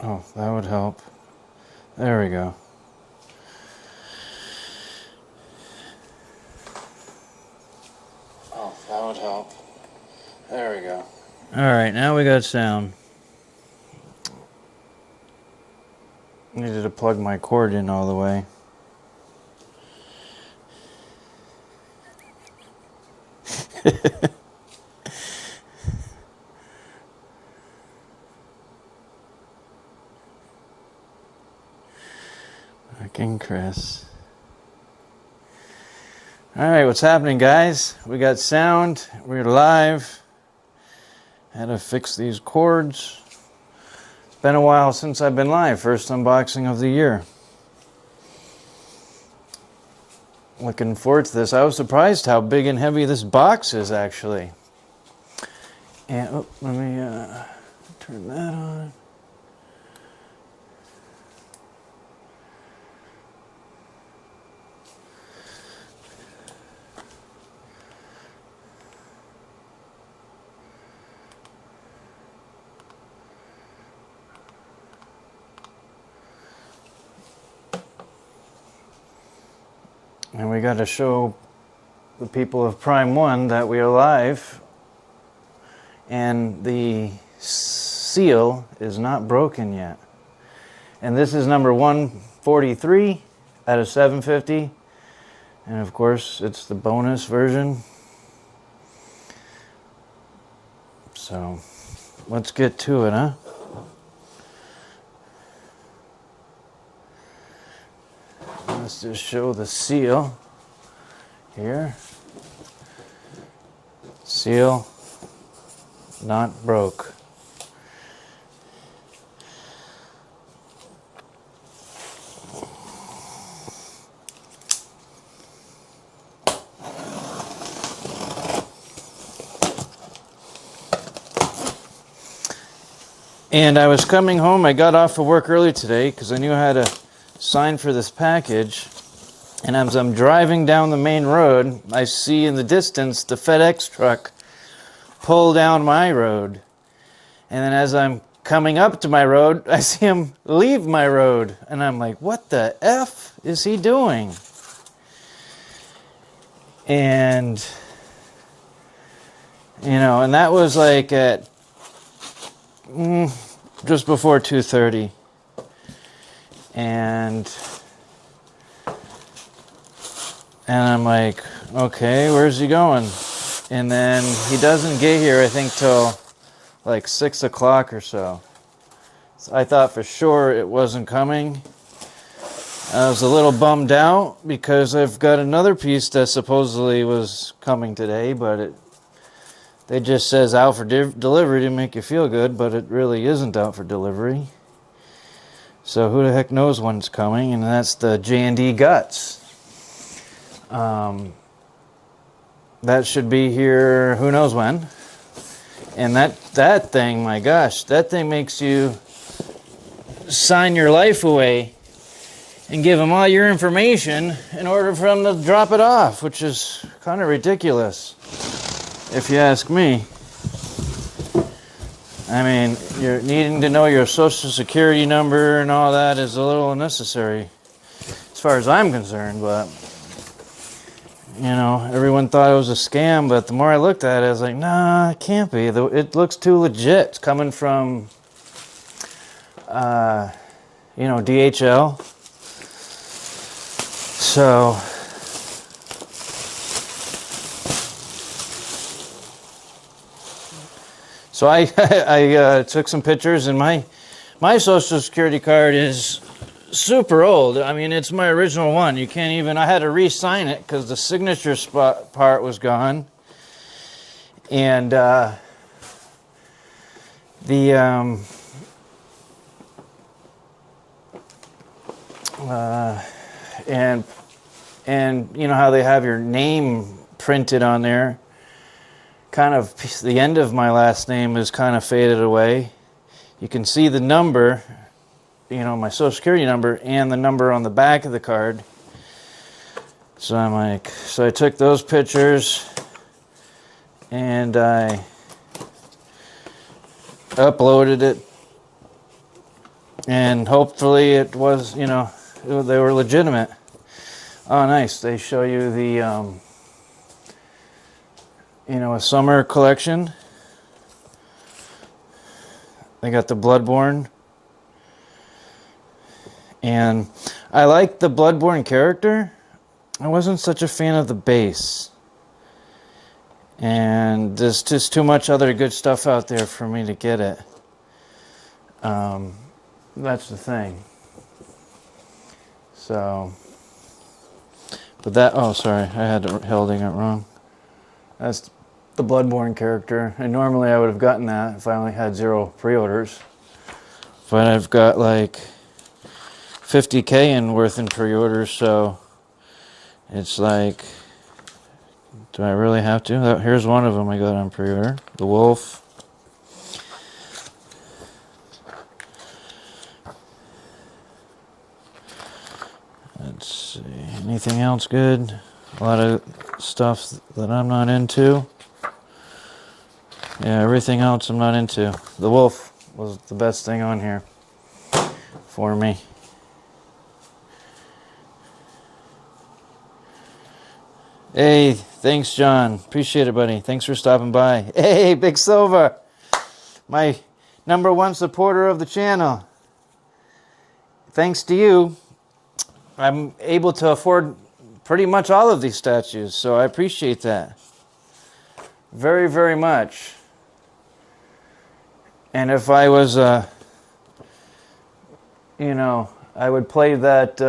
Oh, that would help. There we go. Oh, that would help. There we go. Alright, now we got sound. Needed to plug my cord in all the way. Fucking Chris. Alright, what's happening, guys? We got sound. We're live. Had to fix these cords. It's been a while since I've been live. First unboxing of the year. Looking forward to this. I was surprised how big and heavy this box is, actually. And let me turn that on. And we got to show the people of Prime 1 that we are live. And the seal is not broken yet. And this is number 143 out of 750. And of course, it's the bonus version. So, let's get to it, huh? Let's just show the seal here. Seal not broke. And I was coming home. I got off of work early today because I knew I had to sign for this package. And as I'm driving down the main road, I see in the distance the FedEx truck pull down my road. And then as I'm coming up to my road, I see him leave my road. And I'm like, what the F is he doing? And, you know, and that was like at just before 2:30. And I'm like, okay, where's he going? And then he doesn't get here, I think, till like 6 o'clock or so. So I thought for sure it wasn't coming. I was a little bummed out because I've got another piece that supposedly was coming today, but they just says out for delivery to make you feel good, but it really isn't out for delivery. So who the heck knows when it's coming, and that's the J&D Guts. That should be here who knows when. And that thing, my gosh, that thing makes you sign your life away and give them all your information in order for them to drop it off, which is kind of ridiculous, if you ask me. I mean, you're needing to know your social security number and all that is a little unnecessary, as far as I'm concerned, but, you know, everyone thought it was a scam, but the more I looked at it, I was like, nah, it can't be. It looks too legit. It's coming from, you know, DHL. So I took some pictures, and my social security card is super old. I mean, it's my original one. You can't even, I had to re-sign it because the signature spot part was gone. And and you know how they have your name printed on there? Kind of the end of my last name is kind of faded away. You can see the number, you know, my social security number and the number on the back of the card. So I'm like, so I took those pictures and I uploaded it And hopefully it was, you know, they were legitimate. Oh, nice. They show you the, you know, a summer collection. They got the Bloodborne. And I like the Bloodborne character. I wasn't such a fan of the base. And there's just too much other good stuff out there for me to get it. That's the thing. So, but that, oh sorry, I had holding it wrong. That's the Bloodborne character. And normally I would have gotten that if I only had 0 pre-orders. But I've got like 50K in worth in pre-orders, so it's like, do I really have to? Here's one of them I got on pre-order. The Wolf. Let's see. Anything else good? A lot of stuff that I'm not into. Yeah, everything else I'm not into. The Wolf was the best thing on here for me. Hey, thanks, John. Appreciate it, buddy. Thanks for stopping by. Hey, Big Silva, my #1 supporter of the channel. Thanks to you, I'm able to afford pretty much all of these statues, so I appreciate that very, very much. And if I was, you know, I would play that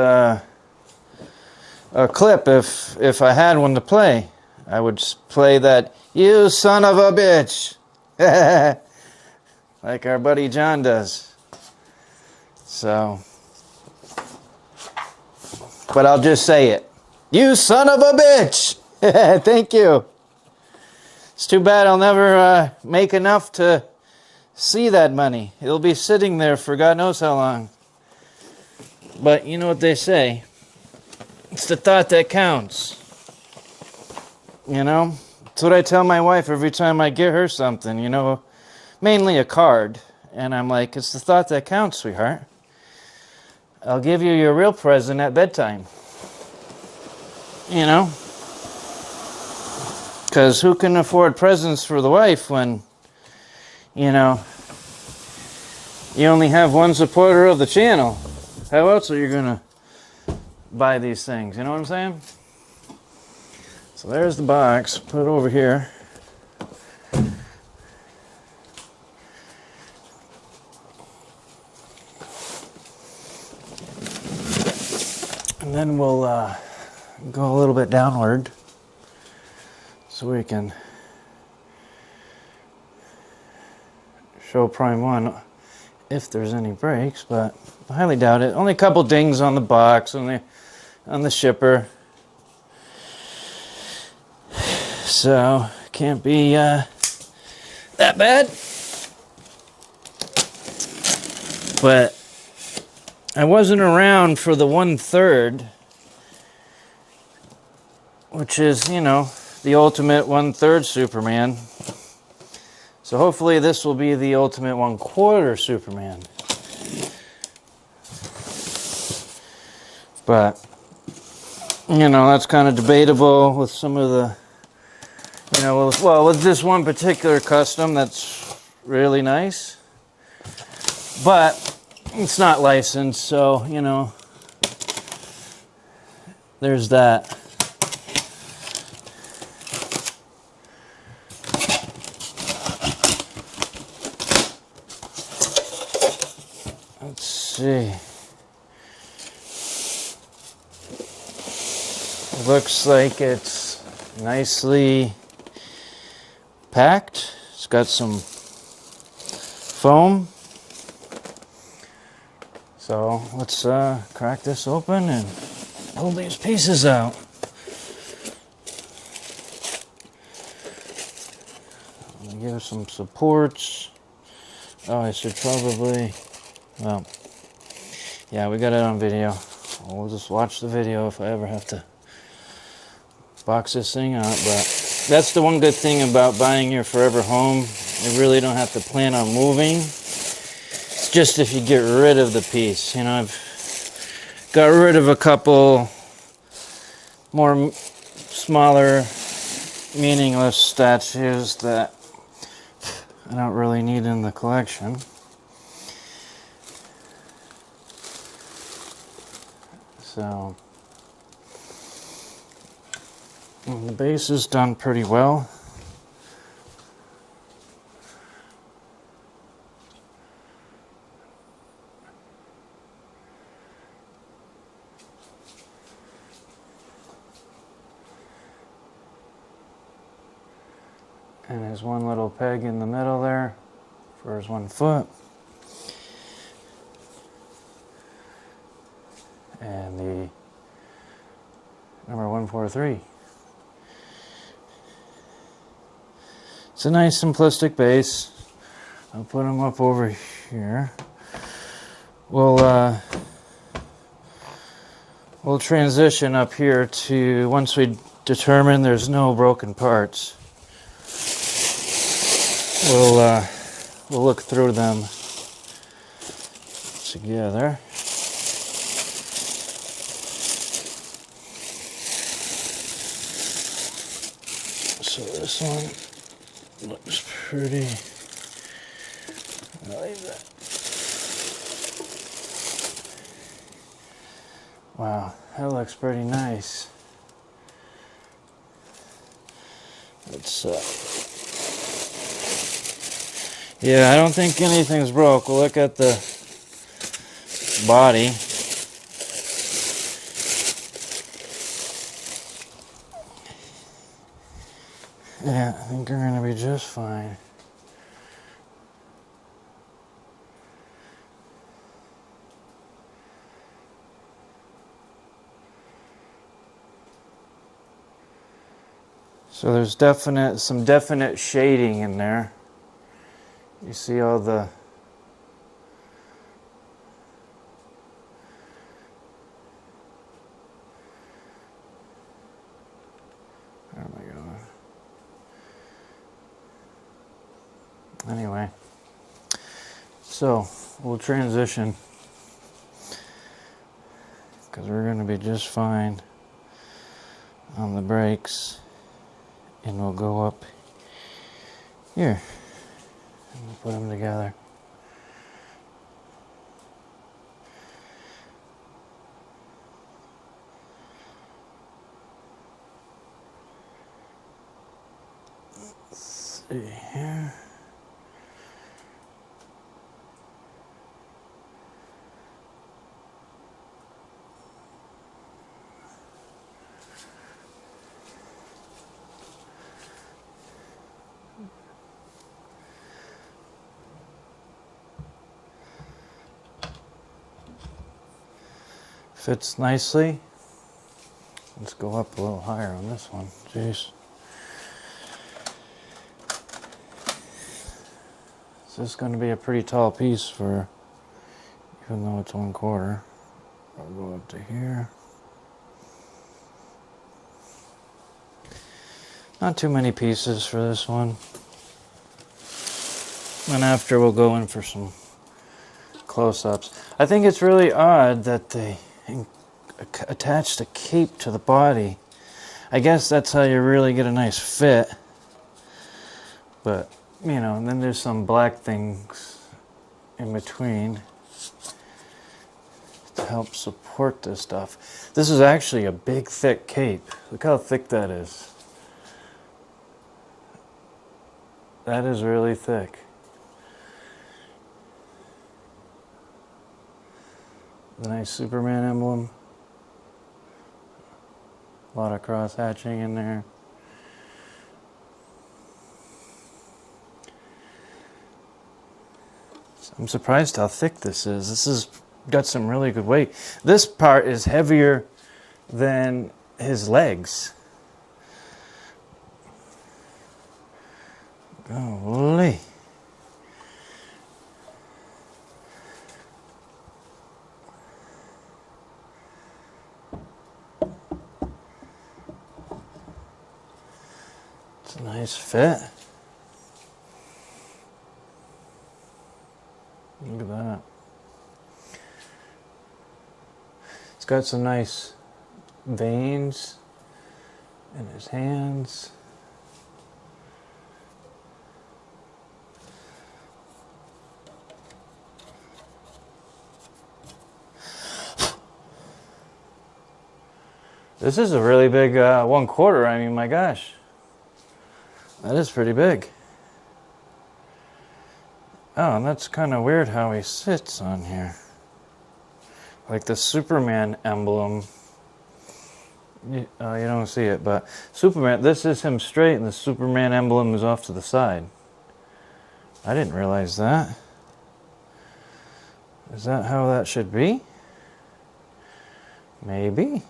a clip if I had one to play. I would play that, "You son of a bitch," like our buddy John does. So, but I'll just say it. "You son of a bitch." Thank you. It's too bad I'll never make enough to see that money. It'll be sitting there for God knows how long. But you know what they say. It's the thought that counts. You know? That's what I tell my wife every time I get her something, you know. Mainly a card. And I'm like, it's the thought that counts, sweetheart. I'll give you your real present at bedtime. You know? Because who can afford presents for the wife when, you know, you only have one supporter of the channel? How else are you going to buy these things? You know what I'm saying? So there's the box. Put it over here. And then we'll go a little bit downward so we can show Prime 1 if there's any breaks, but I highly doubt it. Only a couple dings on the box, on the shipper. So, can't be that bad. But I wasn't around for the 1/3, which is, you know, the ultimate 1/3 Superman. So hopefully this will be the ultimate 1/4 Superman. But, you know, that's kind of debatable with some of the, you know, well, with this one particular custom that's really nice. But it's not licensed, so, you know, there's that. Let's see. Looks like it's nicely packed. It's got some foam. So let's crack this open and pull these pieces out. Give it some supports. Oh, I should probably, well, yeah, we got it on video. We'll just watch the video if I ever have to box this thing out. But that's the one good thing about buying your forever home. You really don't have to plan on moving. that's just if you get rid of the piece. You know, I've got rid of a couple more smaller, meaningless statues that I don't really need in the collection. So, the base is done pretty well. And there's one little peg in the middle there for his 1 foot. And the number 143. It's a nice simplistic base. I'll put them up over here. We'll transition up here to, once we determine there's no broken parts, we'll look through them together. So this one looks pretty. I'll leave that. Wow, that looks pretty nice. Let's yeah, I don't think anything's broke. We'll look at the body. Yeah, I think we're gonna be just fine. So there's some definite shading in there. You see all the where am I going? Anyway, so we'll transition because we're going to be just fine on the brakes, and we'll go up here and we'll put them together. Let's see here. Fits nicely. Let's go up a little higher on this one. Jeez. This is going to be a pretty tall piece for, even though it's 1/4. I'll go up to here. Not too many pieces for this one. And after we'll go in for some close-ups. I think it's really odd that they attached a cape to the body. I guess that's how you really get a nice fit. But, you know, and then there's some black things in between to help support this stuff. This is actually a big, thick cape. Look how thick that is. That is really thick. The nice Superman emblem. A lot of cross hatching in there. I'm surprised how thick this is. This has got some really good weight. This part is heavier than his legs. Golly. It's a nice fit. Look at that. got some nice veins in his hands. This is a really big 1/4. I mean, my gosh. That is pretty big. Oh, and that's kind of weird how he sits on here. Like the Superman emblem. You don't see it, but Superman, this is him straight and the Superman emblem is off to the side. I didn't realize that. Is that how that should be? Maybe.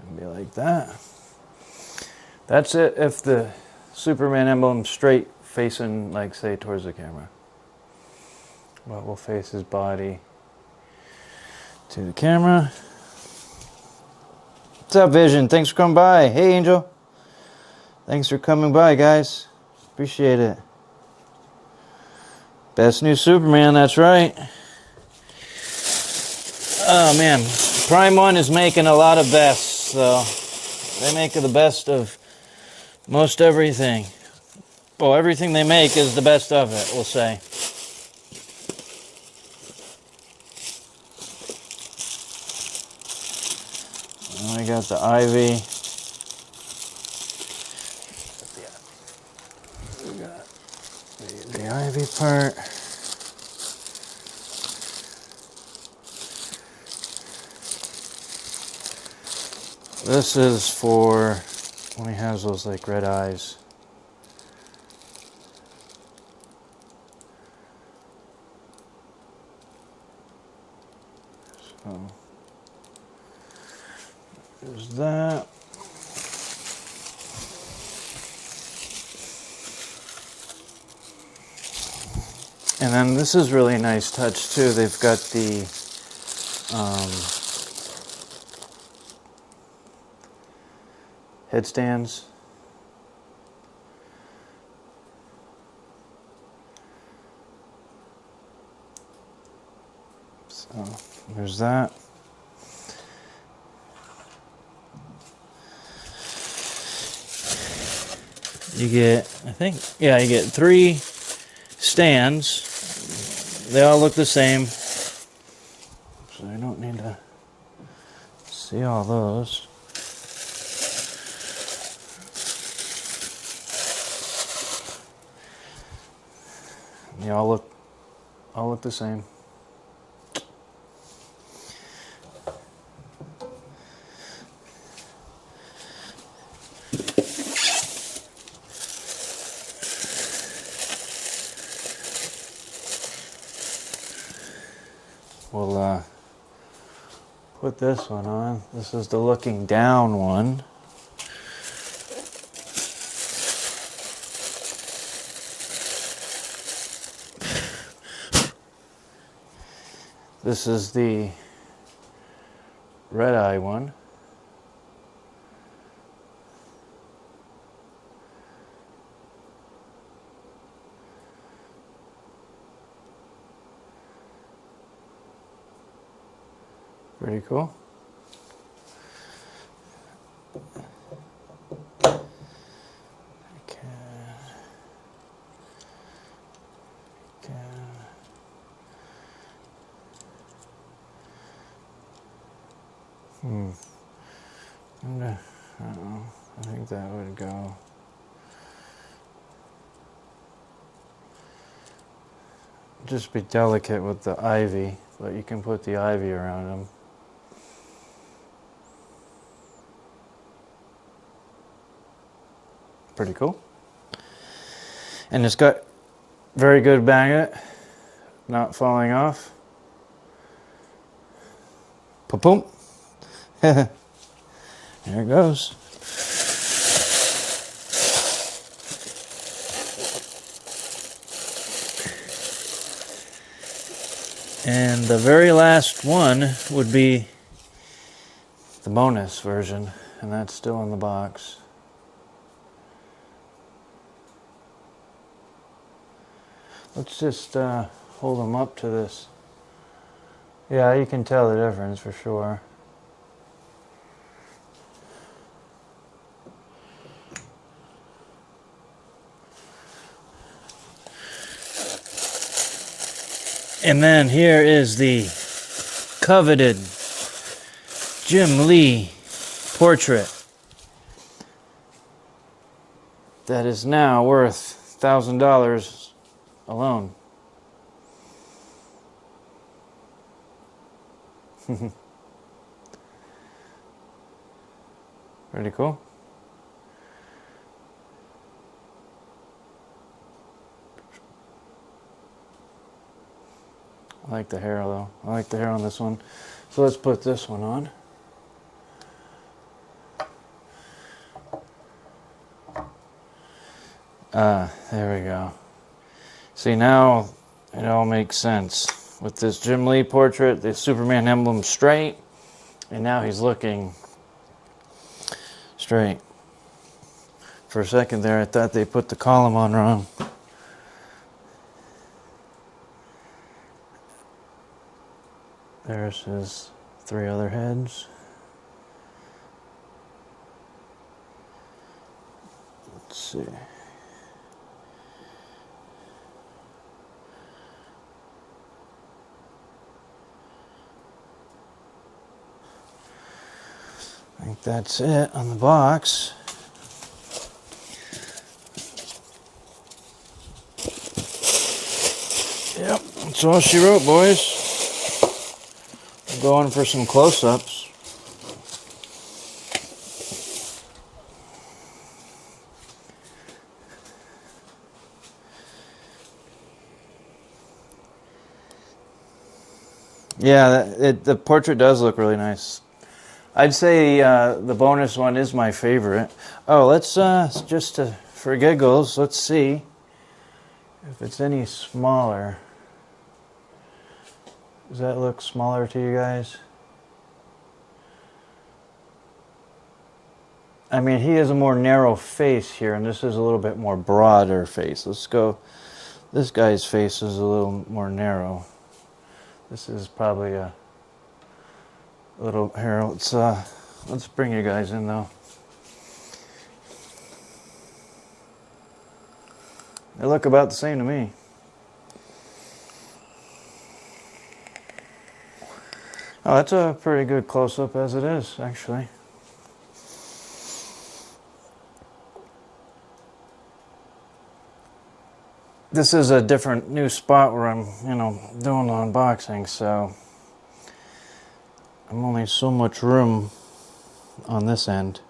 It'd be like that. That's it if the Superman emblem straight facing, like, say, towards the camera. But we'll face his body to the camera. What's up, Vision? Thanks for coming by. Hey, Angel. Thanks for coming by, guys. Appreciate it. Best new Superman, that's right. Oh, man. Prime One is making a lot of bests, so they make the best of most everything. Well, everything they make is the best of it, we'll say. And we got the Ivy. We got the Ivy part. This is for when he has those like red eyes. So there's that. And then this is really nice touch too. They've got the headstands. So there's that. You get, I think, yeah, you get 3 stands. They all look the same. So I don't need to see all those. They all look the same. We'll put this one on. This is the looking down one. This is the red eye one. Pretty cool. Okay. I think that would go. Just be delicate with the ivy, but you can put the ivy around them. Pretty cool. And it's got very good magnet, not falling off. Pa-boom. There it goes. And the very last one would be the bonus version, and that's still in the box. Let's just hold them up to this. Yeah, you can tell the difference for sure. And then here is the coveted Jim Lee portrait that is now worth $1,000 alone. Pretty cool. I like the hair though. I like the hair on this one. So let's put this one on. There we go. See, now it all makes sense. With this Jim Lee portrait, the Superman emblem straight, and now he's looking straight. For a second there, I thought they put the column on wrong. There's his 3 other heads. Let's see. I think that's it on the box. Yep, that's all she wrote, boys. I'm going for some close-ups. Yeah, the portrait does look really nice. I'd say the bonus one is my favorite. Oh, let's just for giggles, let's see if it's any smaller. Does that look smaller to you guys? I mean, he has a more narrow face here, and this is a little bit more broader face. Let's go. This guy's face is a little more narrow. This is probably a little here. Let's bring you guys in though. They look about the same to me. Oh, that's a pretty good close-up as it is, actually. This is a different new spot where I'm, doing unboxing, so I'm only so much room on this end.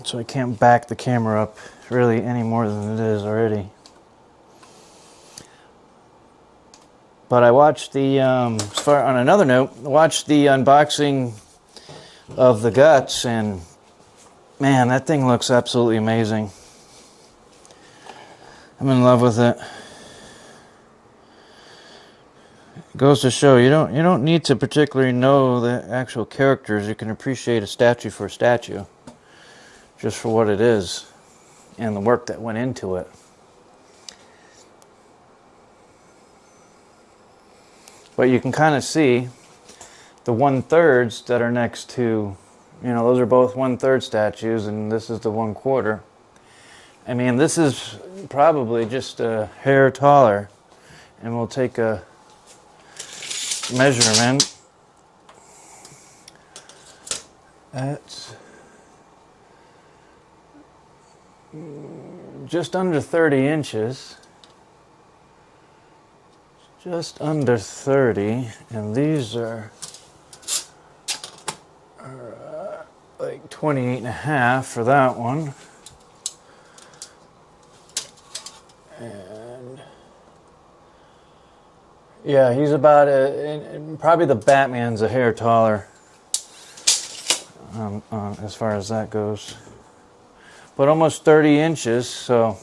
So I can't back the camera up really any more than it is already. But I watched the, on another note, watched the unboxing of the guts, and man, that thing looks absolutely amazing. I'm in love with it. It goes to show you don't need to particularly know the actual characters. You can appreciate a statue for a statue, just for what it is and the work that went into it. But you can kind of see the 1/3 that are next to, those are both 1/3 statues, and this is the 1/4. I mean, this is probably just a hair taller, and we'll take a measurement. That's just under 30 inches. Just under 30, and these are like 28.5 for that one. And yeah, he's about probably the Batman's a hair taller as far as that goes. But almost 30 inches, so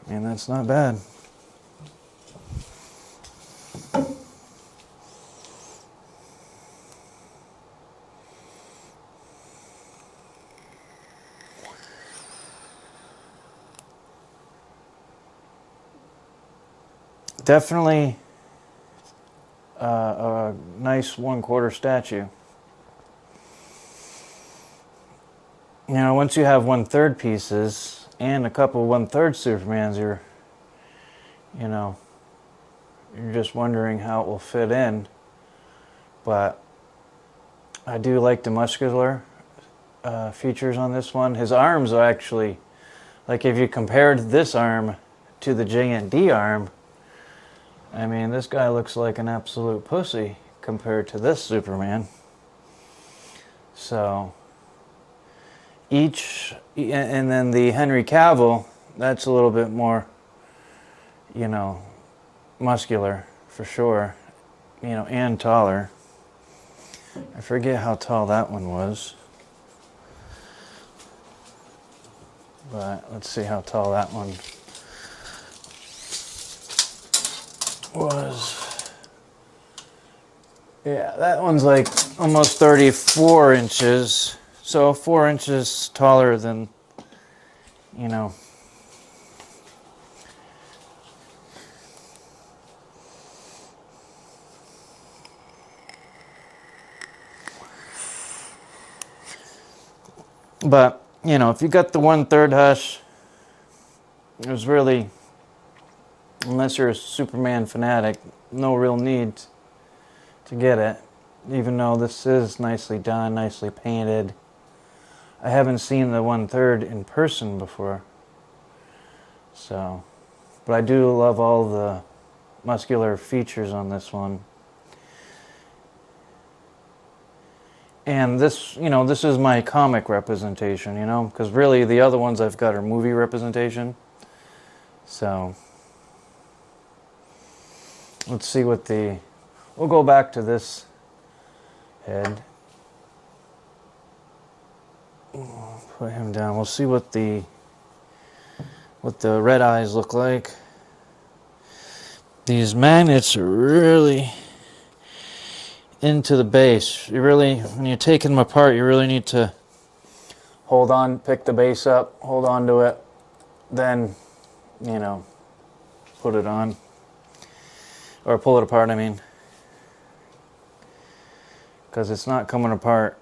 I mean, that's not bad. Definitely a nice 1/4 statue. Once you have 1/3 pieces and a couple 1/3 Supermans, you're you know, you're just wondering how it will fit in. But I do like the muscular features on this one. His arms are actually, like if you compared this arm to the J&D arm, I mean, this guy looks like an absolute pussy compared to this Superman. So, and then the Henry Cavill, that's a little bit more, you know, muscular for sure, you know, and taller. I forget how tall that one was, but let's see how tall that one was. Yeah, that one's like almost 34 inches, so 4 inches taller than, you know, but, you know, if you got the 1/3 Hush, there's really, unless you're a Superman fanatic, no real need to get it, even though this is nicely done, nicely painted. I haven't seen the 1/3 in person before, so, but I do love all the muscular features on this one. And this, you know, this is my comic representation, you know, because really the other ones I've got are movie representation. So, let's see what we'll go back to this head. Put him down. We'll see what the red eyes look like. These magnets are really into the base. You really, when you're taking them apart, you really need to hold on, pick the base up, hold on to it, then, you know, put it on. Or pull it apart, I mean. Because it's not coming apart,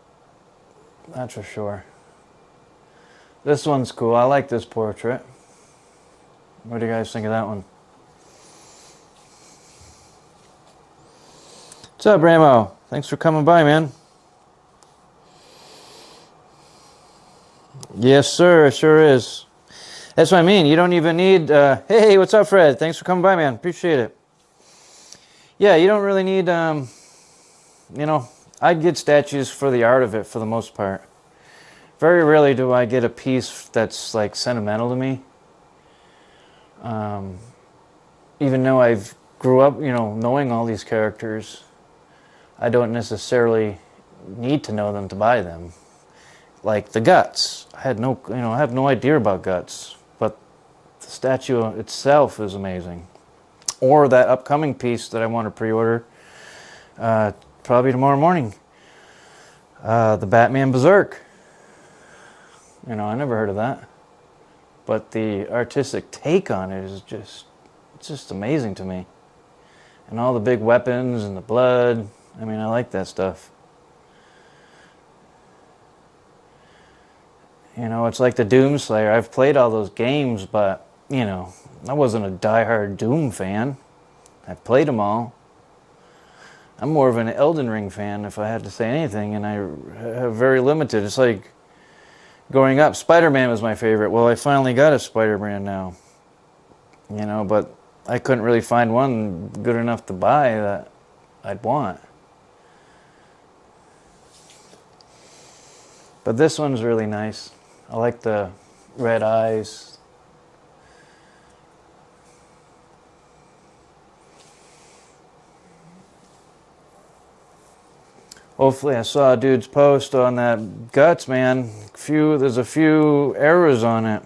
that's for sure. This one's cool. I like this portrait. What do you guys think of that one? What's up, Ramo? Thanks for coming by, man. Yes, sir. It sure is. That's what I mean. You don't even need... hey, what's up, Fred? Thanks for coming by, man. Appreciate it. Yeah, you don't really need... you know, I'd get statues for the art of it for the most part. Very rarely do I get a piece that's, like, sentimental to me. Even though I've grew up, you know, knowing all these characters, I don't necessarily need to know them to buy them. Like the Guts. I had no, you know, I have no idea about Guts, but the statue itself is amazing. Or that upcoming piece that I want to pre-order, probably tomorrow morning. The Batman Berserk. You know, I never heard of that. But the artistic take on it is just, it's just amazing to me. And all the big weapons and the blood. I mean, I like that stuff. You know, it's like the Doomslayer. I've played all those games, but, you know, I wasn't a diehard Doom fan. I've played them all. I'm more of an Elden Ring fan, if I had to say anything, and I have very limited. It's like growing up, Spider-Man was my favorite. Well, I finally got a Spider-Man now. You know, but I couldn't really find one good enough to buy that I'd want. But this one's really nice. I like the red eyes. Hopefully, I saw a dude's post on that Guts, man. There's a few errors on it.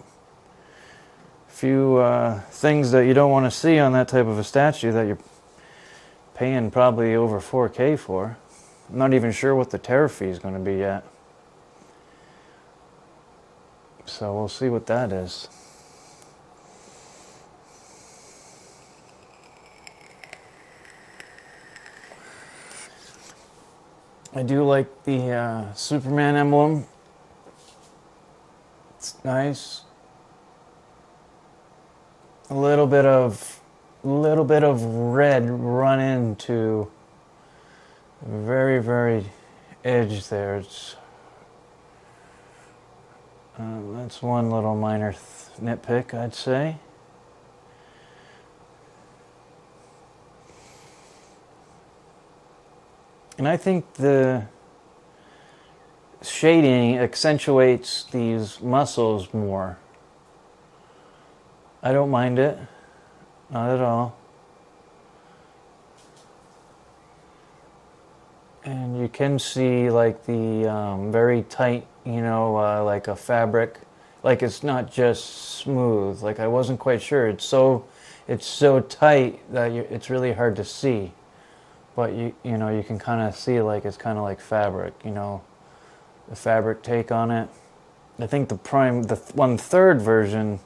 Few things that you don't want to see on that type of a statue that you're paying probably over 4K for. I'm not even sure what the tariff fee is going to be yet. So we'll see what that is. I do like the Superman emblem. It's nice. A little bit of little bit of red run into very, very edge there. It's that's one little minor nitpick, I'd say. And I think the shading accentuates these muscles more. I don't mind it, not at all. And you can see like the very tight, like a fabric, like it's not just smooth. Like I wasn't quite sure. It's so tight that it's really hard to see. But you can kind of see like it's kind of like fabric, the fabric take on it. I think the 1/3 version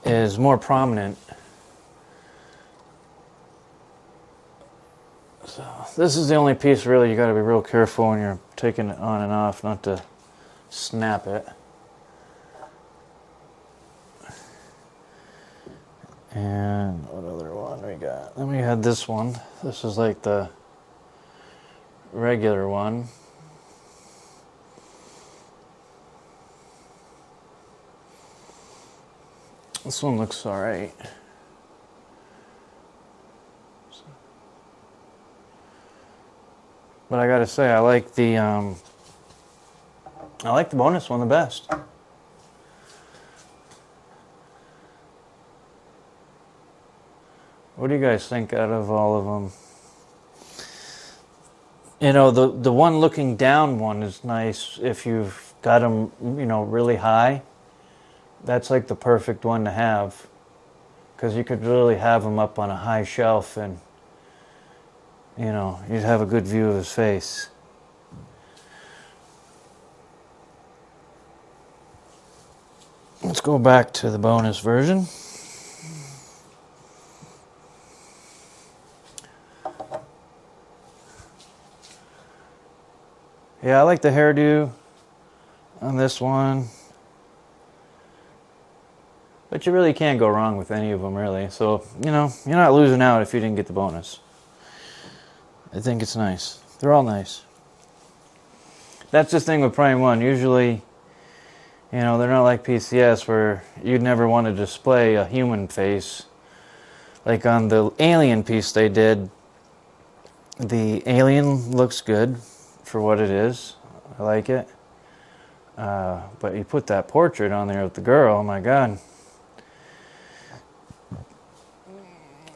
is more prominent. So this is the only piece really you got to be real careful when you're taking it on and off, not to snap it. And what other one we got? Then we had this one. This is like the regular one. This one looks alright. But I gotta say, I like the bonus one the best. What do you guys think out of all of them? The one looking down one is nice if you've got them, really high. That's like the perfect one to have, because you could really have him up on a high shelf and you'd have a good view of his face. Let's go back to the bonus version. Yeah, I like the hairdo on this one. But you really can't go wrong with any of them, really. So, you're not losing out if you didn't get the bonus. I think it's nice. They're all nice. That's the thing with Prime 1. Usually, they're not like PCS where you'd never want to display a human face. Like on the Alien piece they did, the alien looks good for what it is. I like it. But you put that portrait on there with the girl, oh my God.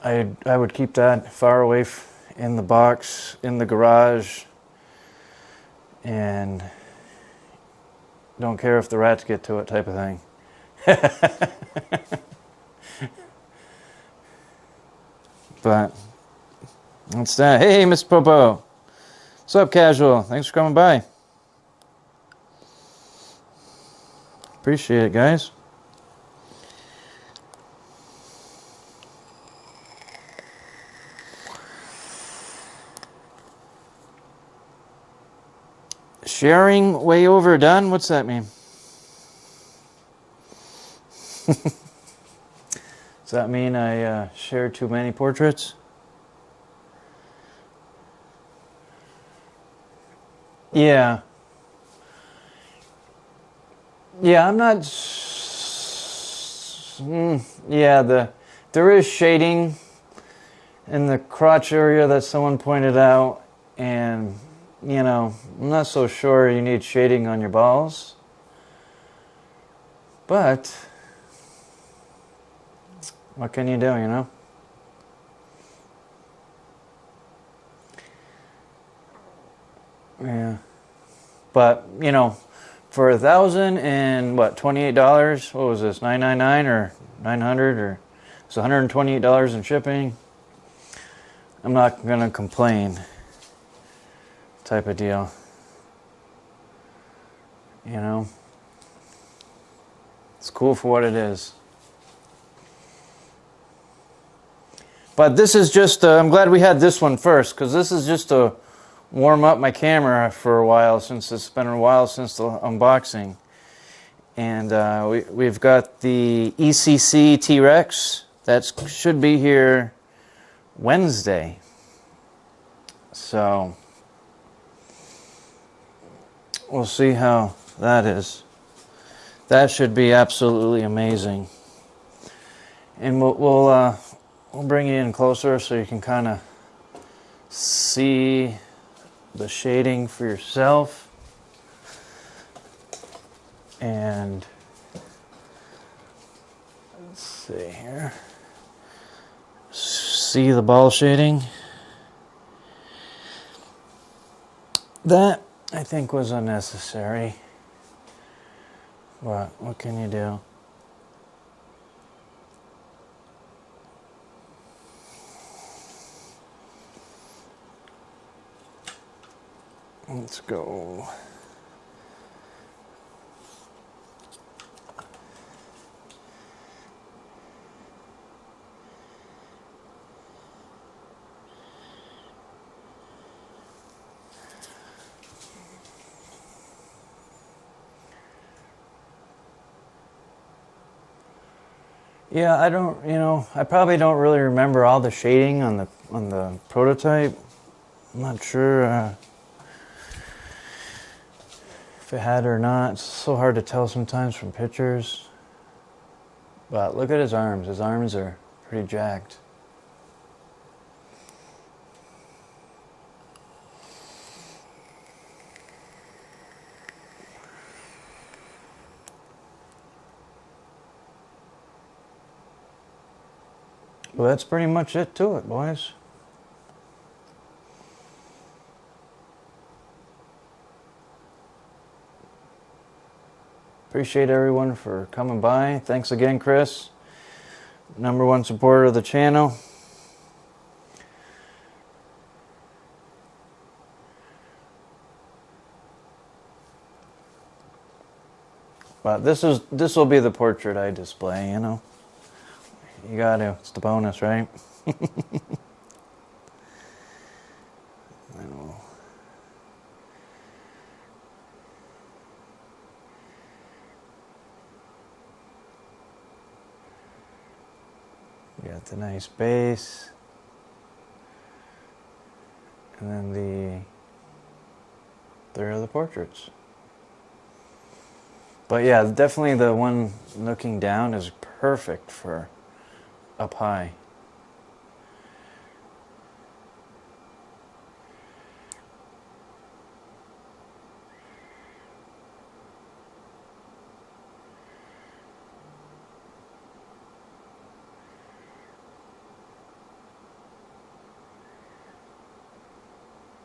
I would keep that far away in the box, in the garage, and don't care if the rats get to it type of thing. But that's that. Hey, Mr. Popo. What's up, Casual? Thanks for coming by. Appreciate it, guys. Sharing way overdone? What's that mean? Does that mean I share too many portraits? Yeah. Yeah, I'm not... Yeah, there is shading in the crotch area that someone pointed out, and, I'm not so sure you need shading on your balls. But, what can you do, Yeah. But, for $1,028, what was this, $999 or $900 or it's $128 in shipping. I'm not gonna complain, type of deal. It's cool for what it is. But this is just, I'm glad we had this one first, because this is just to warm up my camera for a while, since it's been a while since the unboxing. And we've got the ECC T-Rex, That should be here Wednesday. So we'll see how that is. That should be absolutely amazing. And we'll bring you in closer so you can kind of see the shading for yourself. And let's see here. See the ball shading? That, I think, was unnecessary. But what can you do? Let's go. Yeah, I don't, I probably don't really remember all the shading on the prototype. I'm not sure if it had or not. It's so hard to tell sometimes from pictures. But look at his arms. His arms are pretty jacked. Well, that's pretty much it to it, boys. Appreciate everyone for coming by. Thanks again, Chris. #1 supporter of the channel. But this will be the portrait I display, You got to. It's the bonus, right? We got the nice base. And then there are the portraits. But yeah, definitely the one looking down is perfect for up high.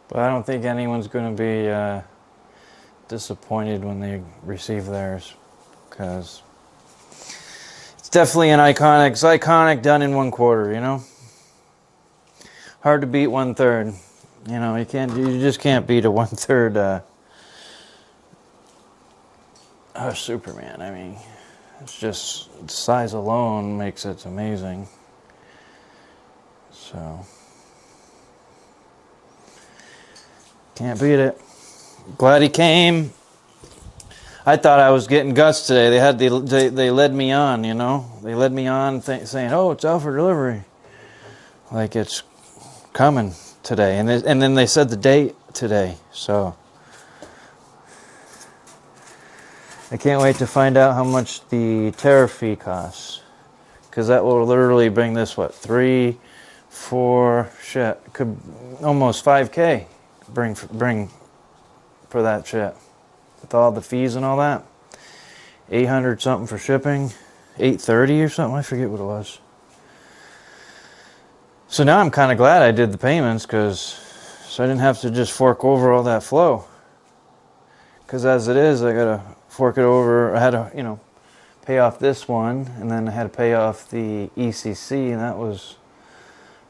But I don't think anyone's going to be disappointed when they receive theirs, because it's definitely it's iconic done in 1/4, Hard to beat 1/3. You just can't beat a 1/3 Superman. I mean, it's just size alone makes it amazing. So can't beat it. Glad he came. I thought I was getting guts today. They led me on, They led me on saying, "Oh, it's out for delivery." Like it's coming today. And then they said the date today. So I can't wait to find out how much the tariff fee costs. Because that will literally bring this, 3, 4, could almost 5K bring for that shit. With all the fees and all that. 800 something for shipping. 830 or something, I forget what it was. So now I'm kind of glad I did the payments, so I didn't have to just fork over all that flow. Because as it is, I gotta fork it over. I had to, pay off this one, and then I had to pay off the ECC, and that was,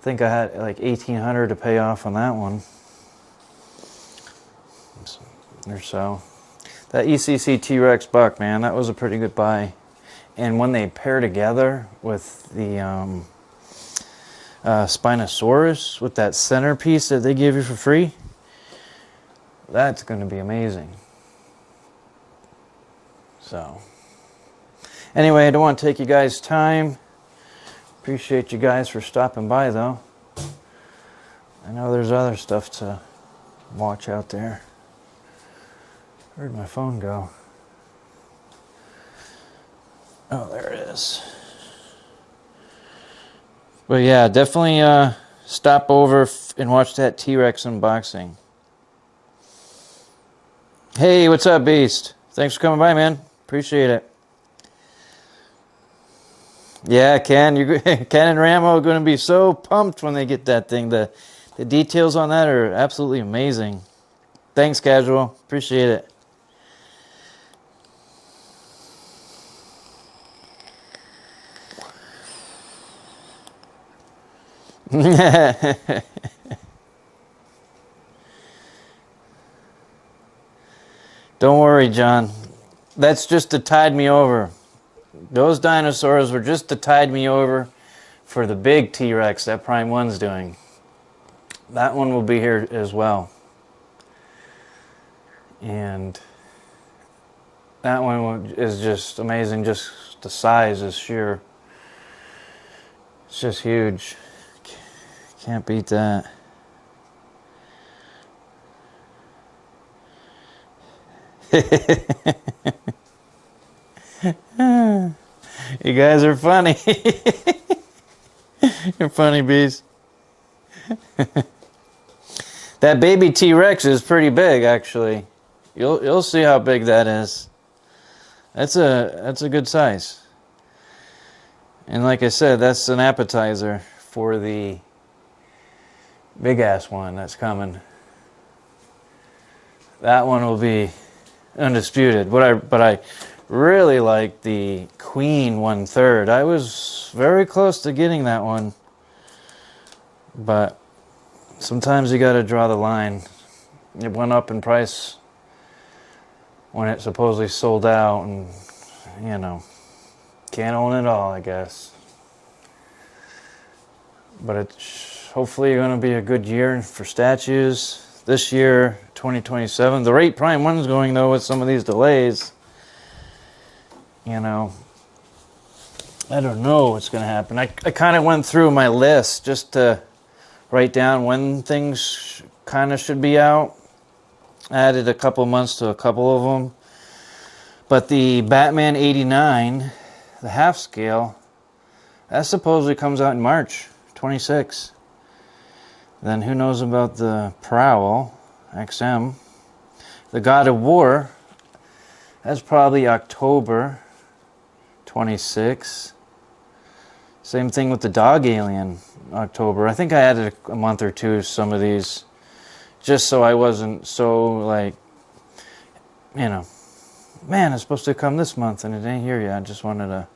I think I had like 1,800 to pay off on that one. Or so. That ECC T-Rex buck, man, that was a pretty good buy. And when they pair together with the Spinosaurus, with that centerpiece that they give you for free, that's going to be amazing. So, anyway, I don't want to take you guys' time. Appreciate you guys for stopping by, though. I know there's other stuff to watch out there. Where'd my phone go? Oh, there it is. But yeah, definitely stop over and watch that T-Rex unboxing. Hey, what's up, Beast? Thanks for coming by, man. Appreciate it. Yeah, Ken, Ken and Ramo are going to be so pumped when they get that thing. The details on that are absolutely amazing. Thanks, Casual. Appreciate it. Don't worry, John. That's just to tide me over. Those dinosaurs were just to tide me over for the big T-Rex that Prime 1's doing. That one will be here as well. And that one is just amazing. Just the size is sheer. It's just huge. Can't beat that. You guys are funny. You're funny, bees. That baby T-Rex is pretty big, actually. You'll see how big that is. That's a good size. And like I said, that's an appetizer for the big ass one that's coming. That one will be undisputed. But I really like the Queen 1/3. I was very close to getting that one, but sometimes you got to draw the line. It went up in price when it supposedly sold out, and you know, can't own it all, I guess. But it's hopefully going to be a good year for statues this year, 2027. The rate Prime 1 is going, though, with some of these delays, you know, I don't know what's going to happen. I kind of went through my list just to write down when things kind of should be out. I added a couple months to a couple of them. But the Batman 89, the half scale, that supposedly comes out in March 26. Then who knows about the Prowl XM. The God of War, that's probably October 26. Same thing with the Dog Alien, October. I think I added a month or two to some of these just so I wasn't so like, you know, man, it's supposed to come this month and it ain't here yet. I just wanted to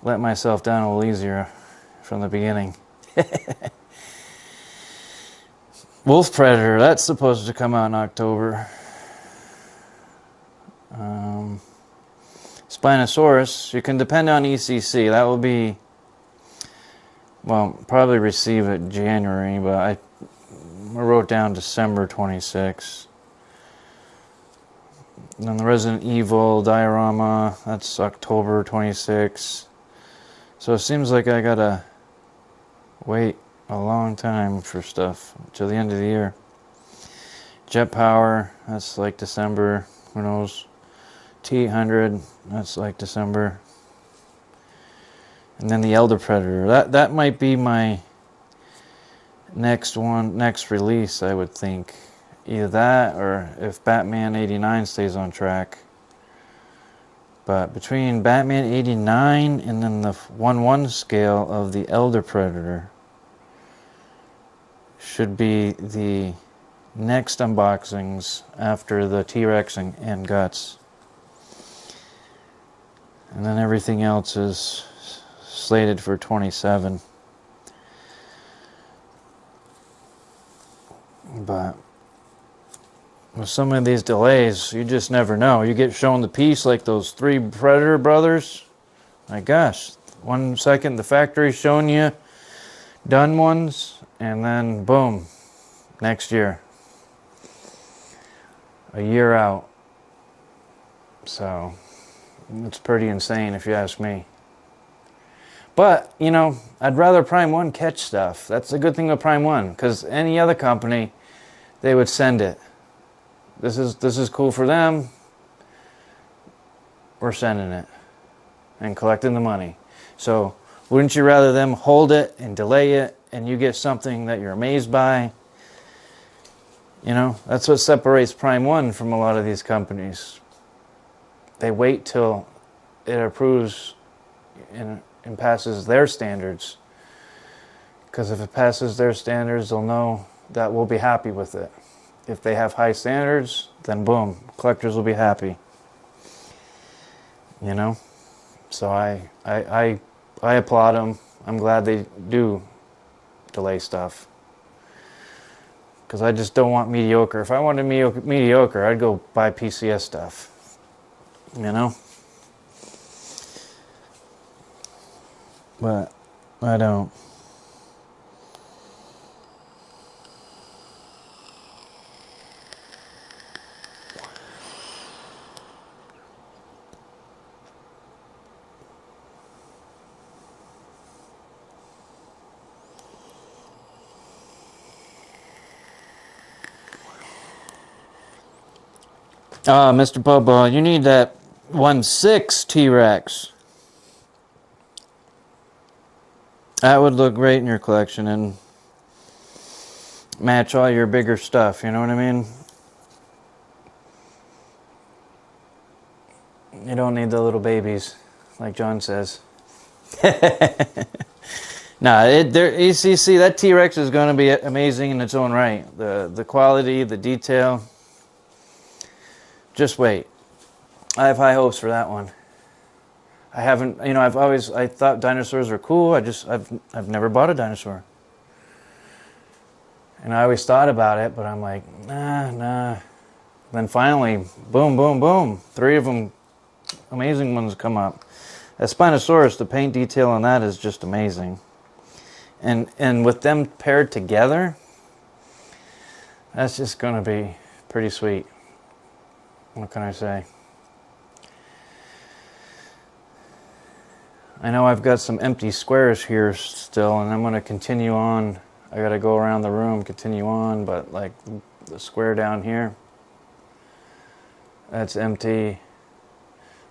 let myself down a little easier from the beginning. Wolf Predator, that's supposed to come out in October. Spinosaurus, you can depend on ECC. That will be, well, probably receive it January, but I wrote down December 26. And then the Resident Evil diorama, that's October 26. So it seems like I gotta wait a long time for stuff till the end of the year. Jet Power, that's like December, who knows. T-800, that's like December. And then the Elder Predator, that might be my next release, I would think. Either that or if Batman 89 stays on track. But between Batman 89 and then the 1/1 scale of the Elder Predator should be the next unboxings after the T-Rex and Guts. And then everything else is slated for 27. But with some of these delays, you just never know. You get shown the piece like those 3 Predator brothers. My gosh, 1 second the factory's showing you done ones, and then boom, next year. A year out. So it's pretty insane if you ask me. But, you know, I'd rather Prime One catch stuff. That's a good thing with Prime One, because any other company, they would send it. This is cool for them. We're sending it and collecting the money. So wouldn't you rather them hold it and delay it and you get something that you're amazed by? You know, that's what separates Prime One from a lot of these companies. They wait till it approves and passes their standards. Because if it passes their standards, they'll know that we'll be happy with it. If they have high standards, then boom, collectors will be happy. You know? So I applaud them. I'm glad they do delay stuff. Because I just don't want mediocre. If I wanted mediocre, I'd go buy PCS stuff. You know? But I don't. Mr. Popo, you need that 1/6 T-Rex. That would look great in your collection and match all your bigger stuff, you know what I mean? You don't need the little babies, like John says. Nah, ECC, that T-Rex is going to be amazing in its own right. The quality, the detail. Just wait. I have high hopes for that one. I haven't, you know, I thought dinosaurs were cool. I've never bought a dinosaur. And I always thought about it, but I'm like, nah. Then finally, boom, boom, boom. 3 of them, amazing ones come up. A Spinosaurus, the paint detail on that is just amazing. And with them paired together, that's just going to be pretty sweet. What can I say? I know I've got some empty squares here still, and I'm going to continue on. I got to go around the room, continue on, but like the square down here, that's empty.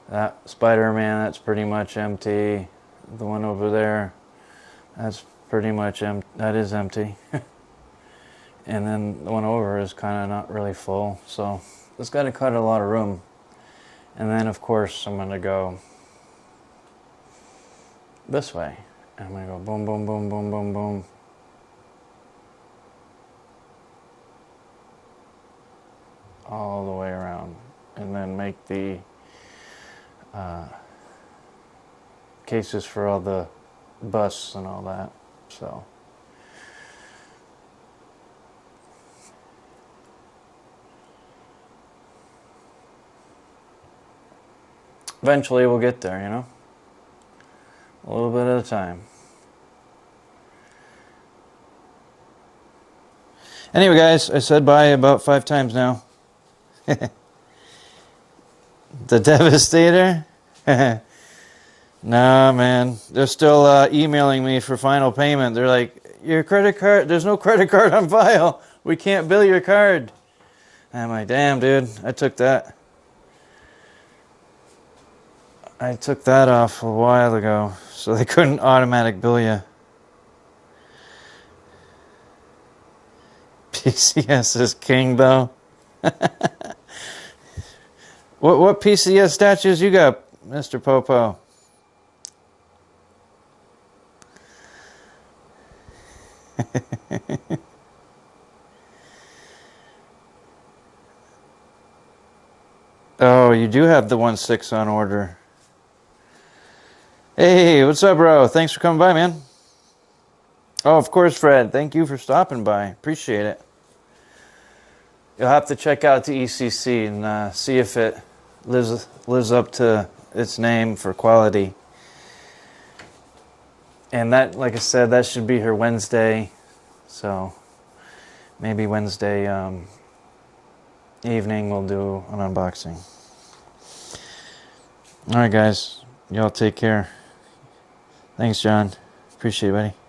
That Spider-Man, that's pretty much empty. The one over there, that's pretty much empty. That is empty. And then the one over is kind of not really full, so it's got to cut a lot of room. And then of course I'm going to go this way. And I'm going to go boom, boom, boom, boom, boom, boom. All the way around. And then make the cases for all the busts and all that. So eventually we'll get there, you know? A little bit at a time. Anyway, guys, I said bye about 5 times now. The Devastator? Nah, man. They're still emailing me for final payment. They're like, your credit card, there's no credit card on file. We can't bill your card. I'm like, damn, dude, I took that off a while ago, so they couldn't automatic bill you. PCS is king, though. What PCS statues you got, Mr. Popo? Oh, you do have the 1/6 on order. Hey, what's up, bro? Thanks for coming by, man. Oh, of course, Fred. Thank you for stopping by. Appreciate it. You'll have to check out the ECC and see if it lives up to its name for quality. And that, like I said, that should be here Wednesday. So maybe Wednesday evening we'll do an unboxing. All right, guys. Y'all take care. Thanks, John. Appreciate it, buddy.